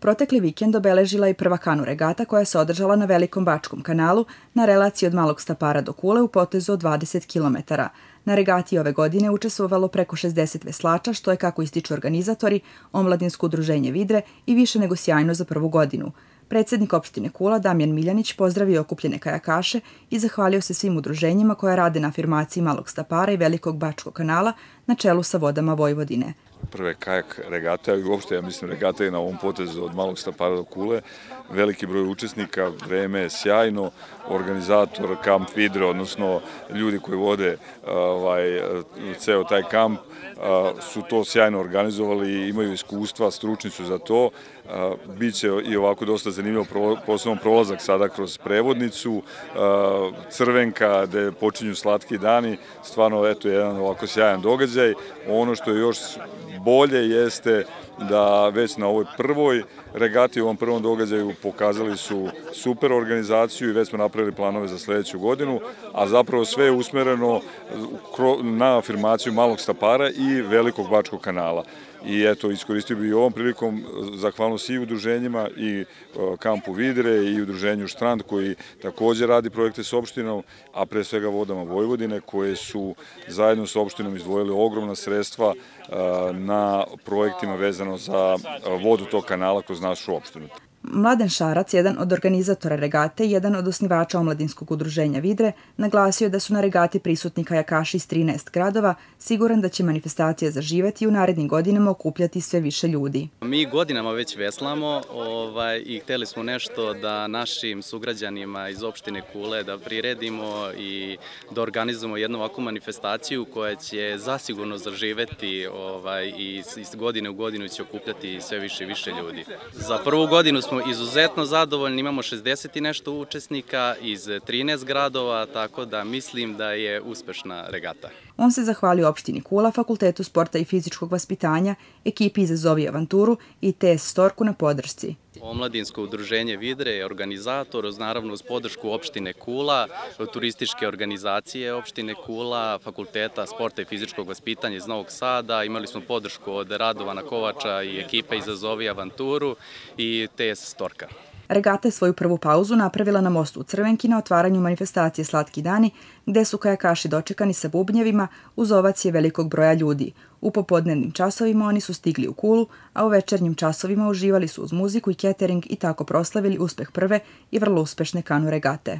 Protekli vikend obeležila je prva kanu regata koja se održala na Velikom Bačkom kanalu na relaciji od Malog Stapara do Kule u potezu od 20 km. Na regati ove godine učestvovalo preko 60 veslača, što je, kako ističu organizatori, Omladinsko udruženje Vidre, i više nego sjajno za prvu godinu. Predsednik opštine Kula, Damjan Miljanić, pozdravio okupljene kajakaše i zahvalio se svim udruženjima koja rade na afirmaciji Malog Stapara i Velikog Bačkog kanala na čelu sa Vodama Vojvodine. Prve kajak regate, i uopšte, ja mislim, regata je na ovom potezu od Malog Stapara do Kule. Veliki broj učesnika, vreme je sjajno, organizator Kamp Vidre, odnosno ljudi koji vode ceo taj kamp, su to sjajno organizovali, imaju iskustva, stručni su za to. Biće i ovako dosta zanimljivo, posebno prolazak sada kroz prevodnicu, Crvenka, gde počinju slatki dani, stvarno, eto, jedan ovako sjajan događaj. Ono što je još bolje jeste da već na ovoj prvoj regati, u ovom prvom događaju pokazali su super organizaciju i već smo napravili planove za sledeću godinu, a zapravo sve je usmereno na afirmaciju Malog Stapara i Velikog Bačkog kanala. I eto, iskoristio bih i ovom prilikom zahvalnost i udruženjima i Kampu Vidre i udruženju Štrand koji takođe radi projekte s opštinom, a pre svega Vodama Vojvodine koje su zajedno s opštinom izdvojili ogromna sredstva na projektima vezano za vodu tog kanala kroz našu opštinu. Mladen Šarac, jedan od organizatora regate i jedan od osnivača Omladinskog udruženja Vidre, naglasio da su na regati prisutni kajakaši iz 13 gradova, siguran da će manifestacija zaživeti i u narednim godinama okupljati sve više ljudi. Mi godinama već veslamo i hteli smo nešto da našim sugrađanima iz opštine Kule da priredimo i da organizujemo jednu ovakvu manifestaciju koja će zasigurno zaživeti i iz godine u godinu će okupljati sve više i više ljudi. Za prvu godinu smo izuzetno zadovoljni, imamo 60 i nešto učesnika iz 13 gradova, tako da mislim da je uspešna regata. On se zahvalio opštini Kula, Fakultetu sporta i fizičkog vaspitanja, ekipi Izazovi avanturu i TS Storku na podršci. Omladinsko udruženje Vidre je organizator, naravno uz podršku opštine Kula, turističke organizacije opštine Kula, Fakulteta sporta i fizičkog vaspitanja iz Novog Sada. Imali smo podršku od Radovana Kovača i ekipe Izazovi avanturu i TS Storka. Regata je svoju prvu pauzu napravila na mostu u Crvenki na otvaranju manifestacije Slatki dani, gde su kajakaši dočekani sa bubnjevima uz ovacije velikog broja ljudi. U popodnevnim časovima oni su stigli u Kulu, a u večernjim časovima uživali su uz muziku i catering i tako proslavili uspeh prve i vrlo uspešne kanu regate.